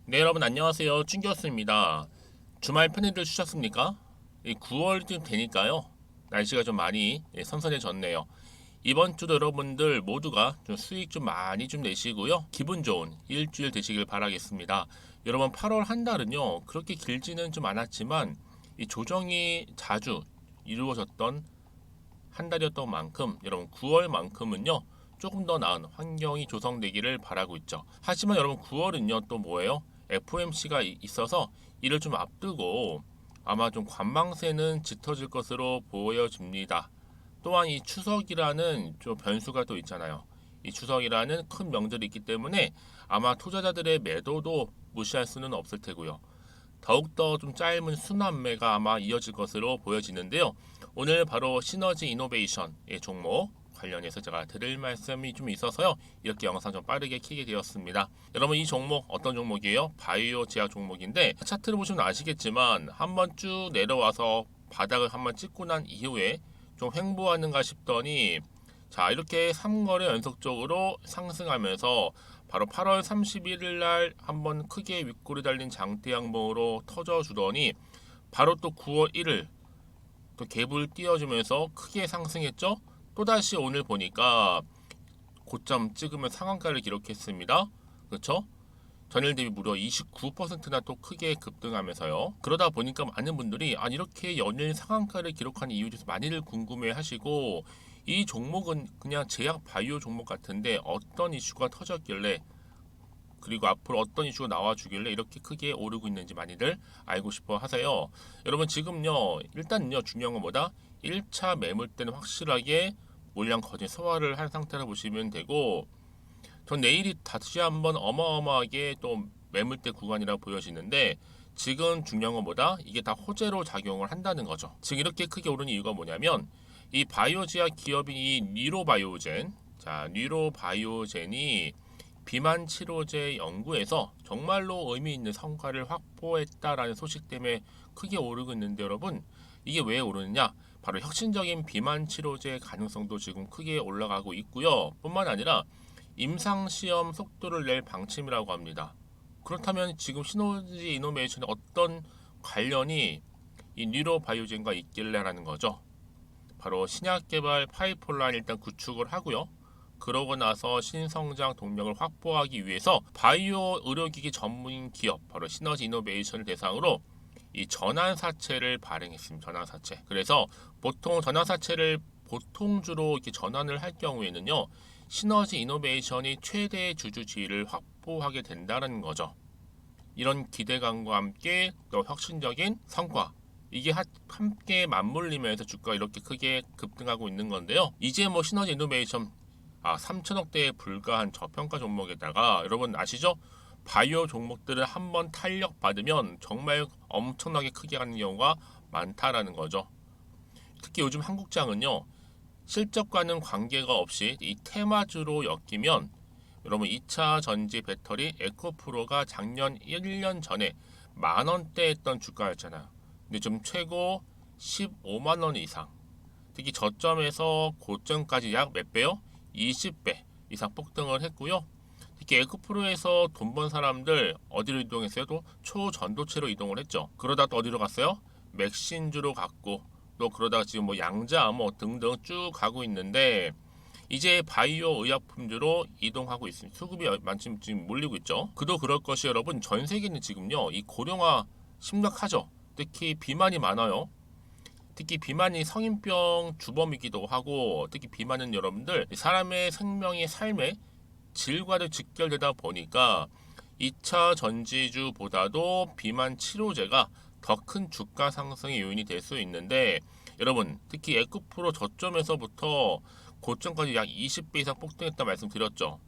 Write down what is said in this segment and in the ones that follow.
네, 여러분 안녕하세요. 춘교수입니다. 주말 편히들 쉬셨습니까? 9월쯤 되니까요. 날씨가 좀 많이 선선해졌네요. 이번 주도 여러분들 모두가 좀 수익 좀 많이 좀 내시고요. 기분 좋은 일주일 되시길 바라겠습니다. 여러분 8월 한 달은요. 그렇게 길지는 좀 않았지만 이 조정이 자주 이루어졌던 한 달이었던 만큼 여러분 9월만큼은요. 조금 더 나은 환경이 조성되기를 바라고 있죠. 하지만 여러분 9월은요 또 뭐예요? FOMC가 있어서 이를 좀 앞두고 아마 좀 관망세는 짙어질 것으로 보여집니다. 또한 이 추석이라는 좀 변수가 또 있잖아요. 이 추석이라는 큰 명절이 있기 때문에 아마 투자자들의 매도도 무시할 수는 없을 테고요. 더욱더 좀 짧은 순환매가 아마 이어질 것으로 보여지는데요. 오늘 바로 시너지 이노베이션의 종목 관련해서 제가 드릴 말씀이 좀 있어서요. 이렇게 영상 좀 빠르게 켜게 되었습니다. 여러분 이 종목 어떤 종목이에요? 바이오 제약 종목인데 차트를 보시면 아시겠지만 한번 쭉 내려와서 바닥을 한번 찍고 난 이후에 좀 횡보하는가 싶더니 자 이렇게 3거래 연속적으로 상승하면서 바로 8월 31일 날 한번 크게 윗골이 달린 장대 양봉으로 터져주더니 바로 또 9월 1일 또 갭을 띄워주면서 크게 상승했죠. 또다시 오늘 보니까 고점 찍으면 상한가를 기록했습니다. 그렇죠? 전일 대비 무려 29%나 또 크게 급등하면서요. 그러다 보니까 많은 분들이 이렇게 연일 상한가를 기록한 이유에 대해서 많이들 궁금해 하시고 이 종목은 그냥 제약 바이오 종목 같은데 어떤 이슈가 터졌길래 그리고 앞으로 어떤 이슈가 나와주길래 이렇게 크게 오르고 있는지 많이들 알고 싶어 하세요. 여러분 지금요 일단요 중요한 건 뭐다? 1차 매물 때는 확실하게 물량 거진 소화를 한 상태라 보시면 되고 전 내일이 다시 한번 어마어마하게 또 매물대 구간이라 보여지는데 지금 중요한 건 뭐다? 이게 다 호재로 작용을 한다는 거죠. 지금 이렇게 크게 오른 이유가 뭐냐면 이 바이오제약 기업인 이 뉴로바이오젠 자 뉴로바이오젠이 비만 치료제 연구에서 정말로 의미 있는 성과를 확보했다라는 소식 때문에 크게 오르고 있는데 여러분 이게 왜 오르느냐? 바로 혁신적인 비만 치료제 가능성도 지금 크게 올라가고 있고요. 뿐만 아니라 임상시험 속도를 낼 방침이라고 합니다. 그렇다면 지금 시너지 이노베이션에 어떤 관련이 이 뉴로바이오젠과 있길래라는 거죠. 바로 신약 개발 파이프라인 일단 구축을 하고요. 그러고 나서 신성장 동력을 확보하기 위해서 바이오 의료기기 전문 기업 바로 시너지 이노베이션을 대상으로 이 전환사채를 발행했습니다. 전환사채. 그래서 보통 전환사채를 보통주로 이렇게 전환을 할 경우에는요. 시너지 이노베이션이 최대 주주 지위를 확보하게 된다는 거죠. 이런 기대감과 함께 또 혁신적인 성과 이게 함께 맞물리면서 주가가 이렇게 크게 급등하고 있는 건데요. 이제 뭐 시너지 이노베이션 3천억대에 불과한 저평가 종목에다가 여러분 아시죠? 바이오 종목들을 한번 탄력 받으면 정말 엄청나게 크게 가는 경우가 많다라는 거죠. 특히 요즘 한국장은요. 실적과는 관계가 없이 이 테마주로 엮이면 여러분 2차 전지 배터리 에코프로가 작년 1년 전에 만원대 했던 주가였잖아요. 근데 좀 최고 15만원 이상 특히 저점에서 고점까지 약 몇 배요? 20배 이상 폭등을 했고요. 특히 에코프로에서 돈 번 사람들 어디로 이동했어요? 또 초전도체로 이동을 했죠. 그러다 또 어디로 갔어요? 맥신주로 갔고 또 그러다가 지금 뭐 양자암호 등등 쭉 가고 있는데 이제 바이오 의약품주로 이동하고 있습니다. 수급이 많지금 지금 몰리고 있죠. 그도 그럴 것이 여러분 전 세계는 지금요 이 고령화 심각하죠. 특히 비만이 많아요. 특히 비만이 성인병 주범이기도 하고 특히 비만은 여러분들 사람의 생명의 삶의 질과도 직결되다 보니까 2차 전지주보다도 비만 치료제가 더 큰 주가 상승의 요인이 될 수 있는데 여러분 특히 에코프로 저점에서부터 고점까지 약 20배 이상 폭등했다 말씀드렸죠.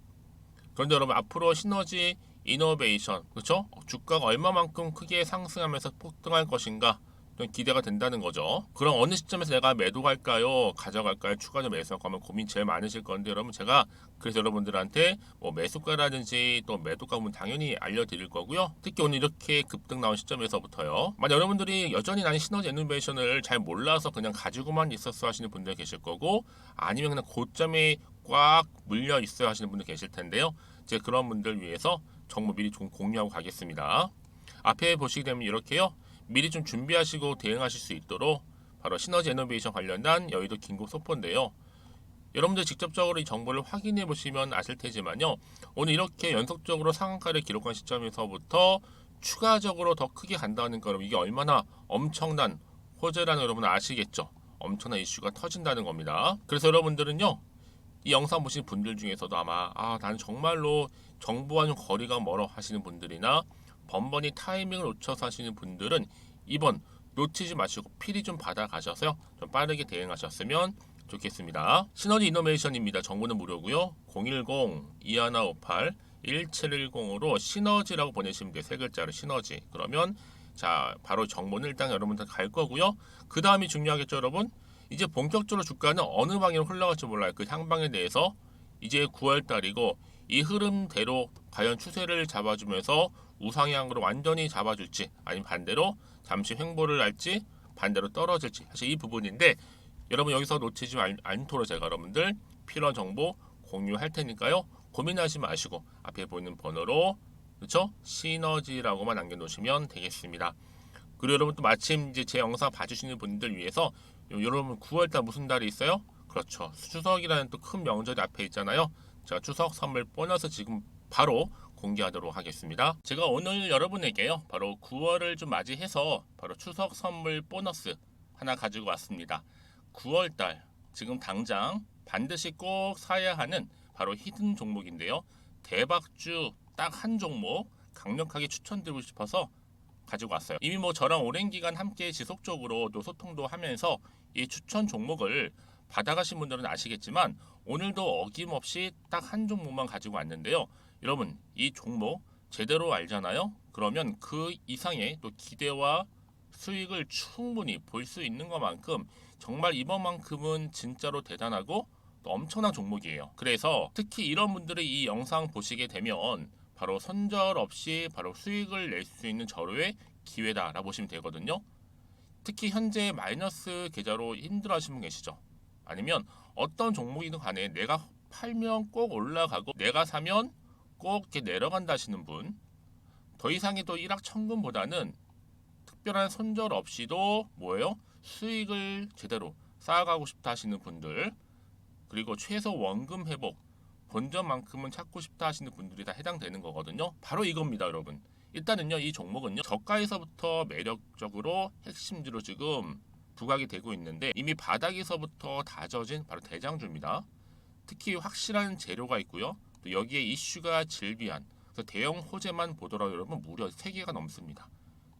그런데 여러분 앞으로 시너지 이노베이션 그렇죠? 주가가 얼마만큼 크게 상승하면서 폭등할 것인가 좀 기대가 된다는 거죠. 그럼 어느 시점에서 내가 매도할까요? 가져갈까요? 추가적 매수할까 하면 고민 제일 많으실 건데 여러분 제가 그래서 여러분들한테 뭐 매수가라든지 또 매도가는 당연히 알려드릴 거고요. 특히 오늘 이렇게 급등 나온 시점에서부터요. 만약 여러분들이 여전히 나는 시너지 이노베이션을 잘 몰라서 그냥 가지고만 있었어 하시는 분들 계실 거고 아니면 그냥 고점에 꽉 물려 있어야 하시는 분들 계실 텐데요. 이제 그런 분들 위해서 정보 미리 좀 공유하고 가겠습니다. 앞에 보시게 되면 이렇게요. 미리 좀 준비하시고 대응하실 수 있도록 바로 시너지 이노베이션 관련한 여의도 긴급 속보인데요. 여러분들 직접적으로 이 정보를 확인해 보시면 아실 테지만요. 오늘 이렇게 연속적으로 상한가를 기록한 시점에서부터 추가적으로 더 크게 간다는 거, 이게 얼마나 엄청난 호재라는 여러분 아시겠죠? 엄청난 이슈가 터진다는 겁니다. 그래서 여러분들은요, 이 영상 보신 분들 중에서도 아마 나는 정말로 정보와 좀 거리가 멀어 하시는 분들이나 번번이 타이밍을 놓쳐서 하시는 분들은 이번 놓치지 마시고 필히 좀 받아가셔서요, 좀 빠르게 대응하셨으면 좋겠습니다. 시너지 이노베이션입니다. 정보는 무료고요. 010-2158-1710으로 시너지라고 보내시면 돼요. 세 글자로 시너지. 그러면 자 바로 정보는 일단 여러분들 갈 거고요. 그 다음이 중요하겠죠, 여러분. 이제 본격적으로 주가는 어느 방향으로 흘러갈지 몰라요. 그 향방에 대해서 이제 9월 달이고 이 흐름대로 과연 추세를 잡아주면서 우상향으로 완전히 잡아줄지 아니면 반대로 잠시 횡보를 할지 반대로 떨어질지 사실 이 부분인데 여러분 여기서 놓치지 않도록 제가 여러분들 필요한 정보 공유할 테니까요. 고민하지 마시고 앞에 보이는 번호로 그렇죠? 시너지라고만 남겨놓으시면 되겠습니다. 그리고 여러분 또 마침 이제 제 영상 봐주시는 분들 위해서 여러분 9월달 무슨 달이 있어요? 그렇죠. 추석이라는 또 큰 명절이 앞에 있잖아요. 제가 추석 선물 보너스 지금 바로 공개하도록 하겠습니다. 제가 오늘 여러분에게요. 바로 9월을 좀 맞이해서 바로 추석 선물 보너스 하나 가지고 왔습니다. 9월달 지금 당장 반드시 꼭 사야 하는 바로 히든 종목인데요. 대박주 딱 한 종목 강력하게 추천드리고 싶어서 가지고 왔어요. 이미 뭐 저랑 오랜 기간 함께 지속적으로 또 소통도 하면서 이 추천 종목을 받아가신 분들은 아시겠지만 오늘도 어김없이 딱 한 종목만 가지고 왔는데요. 여러분 이 종목 제대로 알잖아요. 그러면 그 이상의 또 기대와 수익을 충분히 볼 수 있는 것만큼 정말 이번만큼은 진짜로 대단하고 또 엄청난 종목이에요. 그래서 특히 이런 분들이 이 영상 보시게 되면 바로 손절 없이 바로 수익을 낼 수 있는 절호의 기회다라고 보시면 되거든요. 특히 현재 마이너스 계좌로 힘들어하시는 분 계시죠? 아니면 어떤 종목이든 간에 내가 팔면 꼭 올라가고 내가 사면 꼭 이렇게 내려간다 하시는 분, 더 이상의 또 일확천금보다는 특별한 손절 없이도 뭐예요? 수익을 제대로 쌓아가고 싶다 하시는 분들, 그리고 최소 원금 회복 본전만큼은 찾고 싶다 하시는 분들이 다 해당되는 거거든요. 바로 이겁니다, 여러분. 일단은요, 이 종목은요, 저가에서부터 매력적으로 핵심주로 지금 부각이 되고 있는데 이미 바닥에서부터 다져진 바로 대장주입니다. 특히 확실한 재료가 있고요. 또 여기에 이슈가 질비한 그래서 대형 호재만 보더라도 여러분 무려 3개가 넘습니다.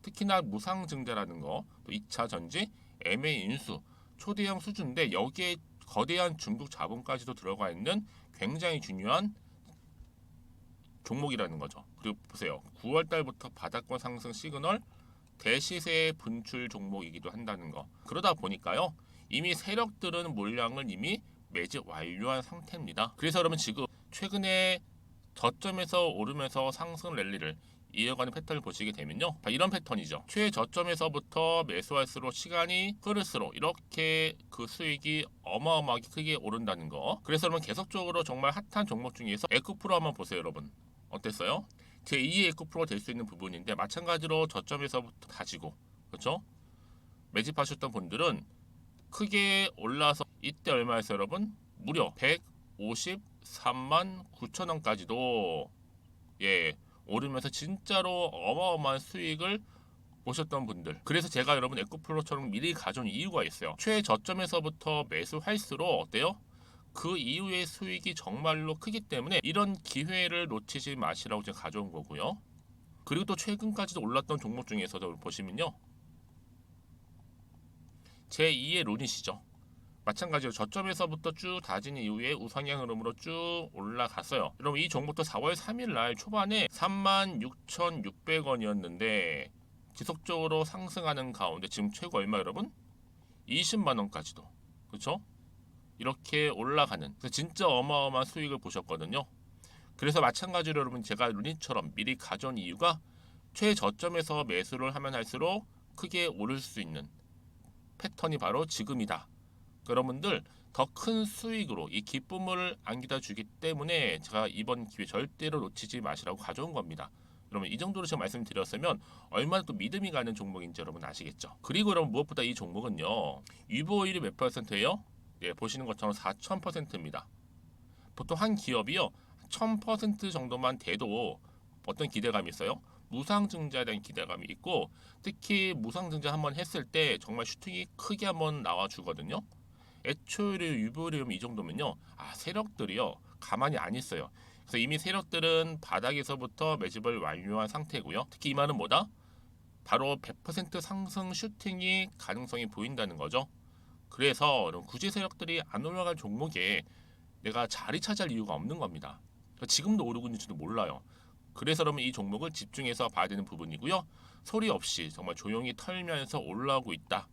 특히나 무상증자라는 거, 또 2차 전지, M&A 인수, 초대형 수주인데 여기에 거대한 중국 자본까지도 들어가 있는 굉장히 중요한 종목이라는 거죠. 그리고 보세요. 9월 달부터 바닥권 상승 시그널 대시세 분출 종목이기도 한다는 거. 그러다 보니까요. 이미 세력들은 물량을 이미 매집 완료한 상태입니다. 그래서 여러분 지금 최근에 저점에서 오르면서 상승 랠리를 이어가는 패턴을 보시게 되면요. 이런 패턴이죠. 최저점에서부터 매수할수록 시간이 흐를수록 이렇게 그 수익이 어마어마하게 크게 오른다는 거. 그래서 여러분 계속적으로 정말 핫한 종목 중에서 에코프로 한번 보세요, 여러분. 어땠어요? 제2의 에코프로가 될 수 있는 부분인데 마찬가지로 저점에서부터 다지고 그렇죠? 매집하셨던 분들은 크게 올라서 이때 얼마였어요, 여러분? 무려 153만 9천 원까지도 오르면서 진짜로 어마어마한 수익을 보셨던 분들. 그래서 제가 여러분 에코프로처럼 미리 가져온 이유가 있어요. 최저점에서부터 매수할수록 어때요? 그 이후의 수익이 정말로 크기 때문에 이런 기회를 놓치지 마시라고 제가 가져온 거고요. 그리고 또 최근까지도 올랐던 종목 중에서도 보시면요. 제2의 룬이시죠. 마찬가지로 저점에서부터 쭉 다진 이후에 우상향 흐름으로 쭉 올라갔어요. 여러분 이 종목도 4월 3일 날 초반에 36,600원이었는데 지속적으로 상승하는 가운데 지금 최고 얼마 여러분? 20만 원까지도. 그렇죠? 이렇게 올라가는 그래서 진짜 어마어마한 수익을 보셨거든요. 그래서 마찬가지로 여러분 제가 루닛처럼 미리 가져온 이유가 최저점에서 매수를 하면 할수록 크게 오를 수 있는 패턴이 바로 지금이다. 여러분들 더 큰 수익으로 이 기쁨을 안겨다 주기 때문에 제가 이번 기회 절대로 놓치지 마시라고 가져온 겁니다. 여러분 이 정도로 제가 말씀드렸으면 얼마나 또 믿음이 가는 종목인지 여러분 아시겠죠? 그리고 여러분 무엇보다 이 종목은요. 유보율이 몇 %예요? 예, 보시는 것처럼 4000%입니다. 보통 한 기업이요 1000% 정도만 돼도 어떤 기대감이 있어요? 무상증자에 대한 기대감이 있고 특히 무상증자 한번 했을 때 정말 슈팅이 크게 한번 나와주거든요. 애초에 유보율이 이 정도면요, 세력들이요 가만히 안 있어요. 그래서 이미 세력들은 바닥에서부터 매집을 완료한 상태고요. 특히 이 말은 뭐다? 바로 100% 상승 슈팅이 가능성이 보인다는 거죠. 그래서 굳이 세력들이 안 올라갈 종목에 내가 자리 차지할 이유가 없는 겁니다. 지금도 오르고 있는지도 몰라요. 그래서 그러면 이 종목을 집중해서 봐야 되는 부분이고요. 소리 없이 정말 조용히 털면서 올라오고 있다.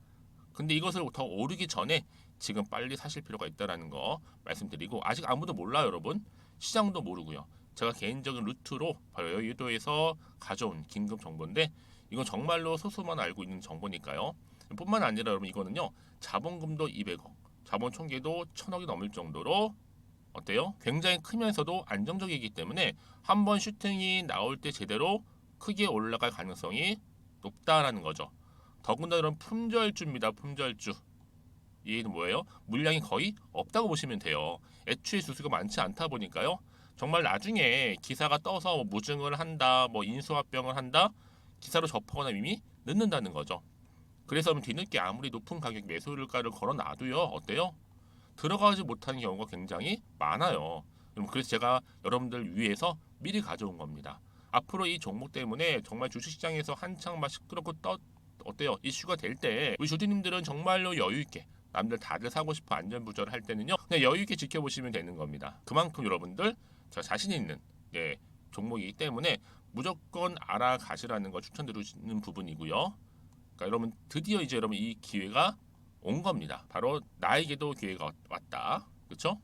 근데 이것을 더 오르기 전에 지금 빨리 사실 필요가 있다는 거 말씀드리고 아직 아무도 몰라요, 여러분. 시장도 모르고요. 제가 개인적인 루트로 바로 여의도에서 가져온 긴급 정보인데 이건 정말로 소수만 알고 있는 정보니까요. 뿐만 아니라 여러분 이거는요. 자본금도 200억, 자본 총계도 1000억이 넘을 정도로 어때요? 굉장히 크면서도 안정적이기 때문에 한번 슈팅이 나올 때 제대로 크게 올라갈 가능성이 높다라는 거죠. 더군다나 이런 품절주입니다. 품절주. 얘는 뭐예요? 물량이 거의 없다고 보시면 돼요. 애초에 수수가 많지 않다 보니까요. 정말 나중에 기사가 떠서 뭐 무증을 한다, 뭐 인수합병을 한다, 기사로 접하거나 이미 늦는다는 거죠. 그래서 뒤늦게 아무리 높은 가격 매수가를 걸어놔도요. 어때요? 들어가지 못하는 경우가 굉장히 많아요. 그래서 제가 여러분들 위해서 미리 가져온 겁니다. 앞으로 이 종목 때문에 정말 주식시장에서 한창 막 시끄럽고 어때요? 이슈가 될 때 우리 주주님들은 정말로 여유 있게 남들 다들 사고 싶어 안전부절 할 때는요 그냥 여유 있게 지켜보시면 되는 겁니다. 그만큼 여러분들 저 자신 있는 종목이기 때문에 무조건 알아가시라는 거 추천드리는 부분이고요. 그러니까 여러분 드디어 이제 여러분 이 기회가 온 겁니다. 바로 나에게도 기회가 왔다. 그렇죠?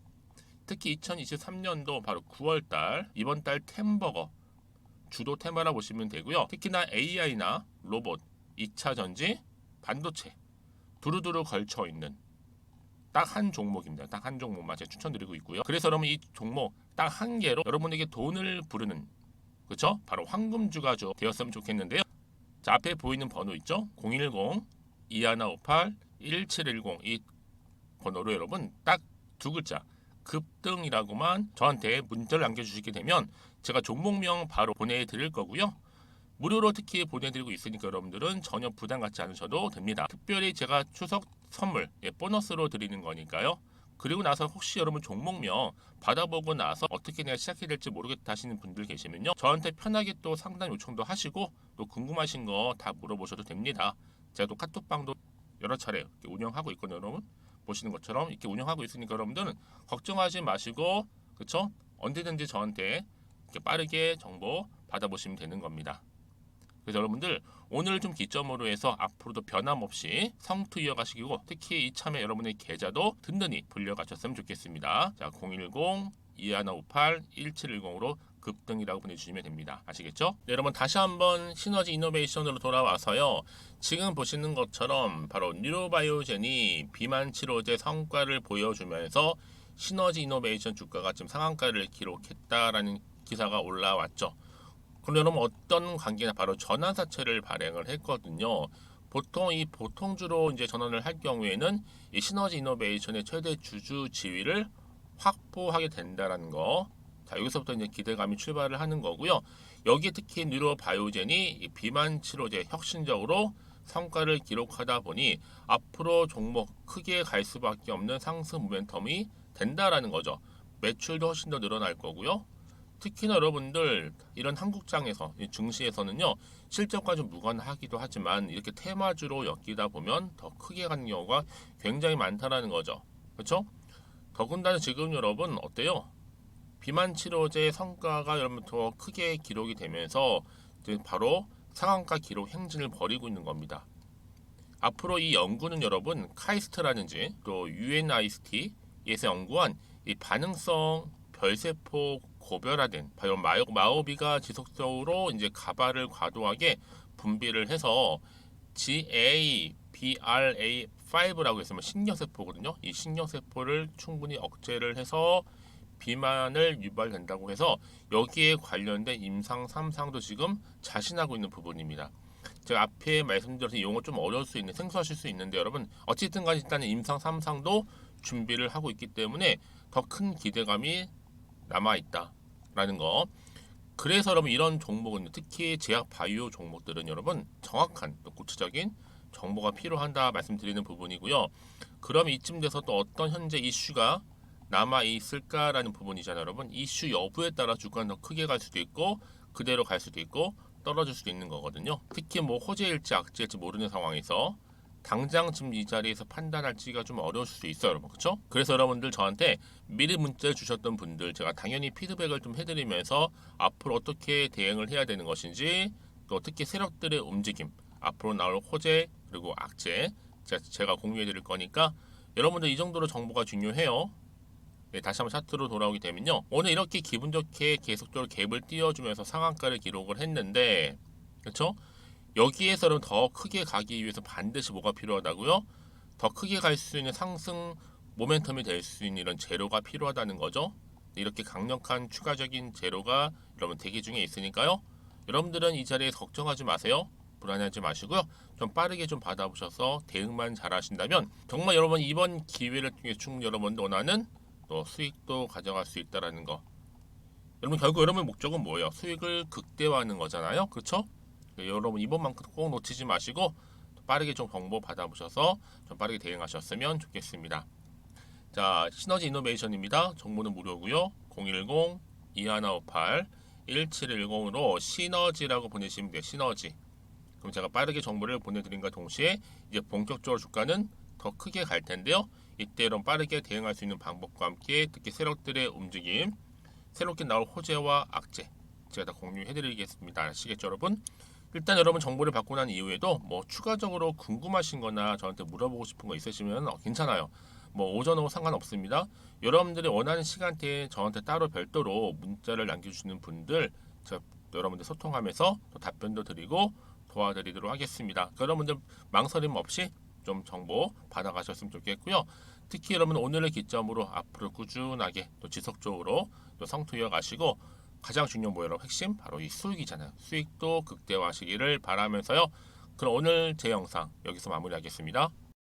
특히 2023년도 바로 9월달 이번 달 템버거 주도 테마라 보시면 되고요. 특히나 AI나 로봇, 2차 전지, 반도체 두루두루 걸쳐 있는 딱 한 종목입니다. 딱 한 종목만 제가 추천드리고 있고요. 그래서 여러분 이 종목 딱 한 개로 여러분에게 돈을 부르는 그렇죠? 바로 황금주가 되었으면 좋겠는데요. 자, 앞에 보이는 번호 있죠? 010-2158-1710 이 번호로 여러분 딱 두 글자 급등이라고만 저한테 문자를 남겨주시게 되면 제가 종목명 바로 보내드릴 거고요. 무료로 특히 보내드리고 있으니까 여러분들은 전혀 부담 갖지 않으셔도 됩니다. 특별히 제가 추석 선물 보너스로 드리는 거니까요. 그리고 나서 혹시 여러분 종목명 받아보고 나서 어떻게 내가 시작해야 될지 모르겠다 하시는 분들 계시면요. 저한테 편하게 또 상담 요청도 하시고 또 궁금하신 거 다 물어보셔도 됩니다. 제가 또 카톡방도 여러 차례 운영하고 있거든요. 여러분 보시는 것처럼 이렇게 운영하고 있으니까 여러분들은 걱정하지 마시고 그렇죠? 언제든지 저한테 이렇게 빠르게 정보 받아보시면 되는 겁니다. 그래서 여러분들 오늘 좀 기점으로 해서 앞으로도 변함없이 성투 이어가시고 특히 이참에 여러분의 계좌도 든든히 불려가셨으면 좋겠습니다. 자, 010-2158-1710으로 급등이라고 보내주시면 됩니다. 아시겠죠? 네, 여러분 다시 한번 시너지 이노베이션으로 돌아와서요. 지금 보시는 것처럼 바로 뉴로바이오젠이 비만 치료제 성과를 보여주면서 시너지 이노베이션 주가가 지금 상한가를 기록했다라는 기사가 올라왔죠. 그럼 여러분 어떤 관계나 바로 전환사채를 발행을 했거든요. 보통 이 보통주로 이제 전환을 할 경우에는 이 시너지 이노베이션의 최대 주주 지위를 확보하게 된다라는 거. 자, 여기서부터 이제 기대감이 출발을 하는 거고요. 여기에 특히 뉴로바이오젠이 이 비만 치료제 혁신적으로 성과를 기록하다 보니 앞으로 종목 크게 갈 수밖에 없는 상승 모멘텀이 된다라는 거죠. 매출도 훨씬 더 늘어날 거고요. 특히나 여러분들 이런 한국장에서 증시에서는요 실적과 좀 무관하기도 하지만 이렇게 테마주로 엮이다 보면 더 크게 가는 경우가 굉장히 많다라는 거죠. 그렇죠? 더군다나 지금 여러분 어때요? 비만 치료제 성과가 여러분 더 크게 기록이 되면서 이제 바로 상한가 기록 행진을 벌이고 있는 겁니다. 앞으로 이 연구는 여러분 카이스트라든지 또 UNIST에서 연구한 이 반응성 별세포 고별화된 바이오 마오비가 지속적으로 이제 가발을 과도하게 분비를 해서 GABA를 BRA5라고 했으면 신경세포거든요. 이 신경세포를 충분히 억제를 해서 비만을 유발된다고 해서 여기에 관련된 임상 3상도 지금 자신하고 있는 부분입니다. 제가 앞에 말씀드려서 이 용어 좀 어려울 수 있는 생소하실 수 있는데 여러분 어쨌든 간에 일단은 임상 3상도 준비를 하고 있기 때문에 더 큰 기대감이 남아있다라는 거. 그래서 여러분 이런 종목은 특히 제약 바이오 종목들은 여러분 정확한 또 구체적인 정보가 필요한다 말씀드리는 부분이고요. 그럼 이쯤 돼서 또 어떤 현재 이슈가 남아 있을까라는 부분이잖아요, 여러분. 이슈 여부에 따라 주가는 더 크게 갈 수도 있고 그대로 갈 수도 있고 떨어질 수도 있는 거거든요. 특히 뭐 호재일지 악재일지 모르는 상황에서 당장 지금 이 자리에서 판단할지가 좀 어려울 수도 있어요, 여러분. 그렇죠? 그래서 여러분들 저한테 미리 문자를 주셨던 분들 제가 당연히 피드백을 좀 해드리면서 앞으로 어떻게 대응을 해야 되는 것인지 또 특히 세력들의 움직임 앞으로 나올 호재 그리고 악재 제가 공유해 드릴 거니까 여러분들 이 정도로 정보가 중요해요. 네, 다시 한번 차트로 돌아오게 되면요. 오늘 이렇게 기분 좋게 계속적으로 갭을 띄워주면서 상한가를 기록을 했는데 그렇죠? 여기에서는 더 크게 가기 위해서 반드시 뭐가 필요하다고요? 더 크게 갈 수 있는 상승 모멘텀이 될 수 있는 이런 재료가 필요하다는 거죠. 이렇게 강력한 추가적인 재료가 여러분 대기 중에 있으니까요. 여러분들은 이 자리에 걱정하지 마세요. 불안해하지 마시고요. 좀 빠르게 좀 받아보셔서 대응만 잘 하신다면 정말 여러분 이번 기회를 통해 충분히 여러분도 원하는 또 수익도 가져갈 수 있다는 거. 여러분 결국 여러분의 목적은 뭐예요? 수익을 극대화하는 거잖아요. 그렇죠? 여러분 이번만큼 꼭 놓치지 마시고 빠르게 좀 정보 받아보셔서 좀 빠르게 대응하셨으면 좋겠습니다. 자, 시너지 이노베이션입니다. 정보는 무료고요. 010-2158-1710으로 시너지라고 보내시면 돼요. 시너지. 그럼 제가 빠르게 정보를 보내드린과 동시에 이제 본격적으로 주가는 더 크게 갈 텐데요. 이때 이런 빠르게 대응할 수 있는 방법과 함께 특히 세력들의 움직임, 새롭게 나올 호재와 악재 제가 다 공유해드리겠습니다. 아시겠죠, 여러분? 일단 여러분 정보를 받고 난 이후에도 뭐 추가적으로 궁금하신 거나 저한테 물어보고 싶은 거 있으시면 괜찮아요. 뭐 오전 오후 상관없습니다. 여러분들이 원하는 시간대에 저한테 따로 별도로 문자를 남겨주시는 분들 제가 여러분들 소통하면서 또 답변도 드리고 도와드리도록 하겠습니다. 여러분들 망설임 없이 좀 정보 받아가셨으면 좋겠고요. 특히 여러분 오늘을 기점으로 앞으로 꾸준하게 또 지속적으로 또 성투 이어가시고 가장 중요한 뭐예요? 핵심 바로 이 수익이잖아요. 수익도 극대화하시기를 바라면서요. 그럼 오늘 제 영상 여기서 마무리하겠습니다.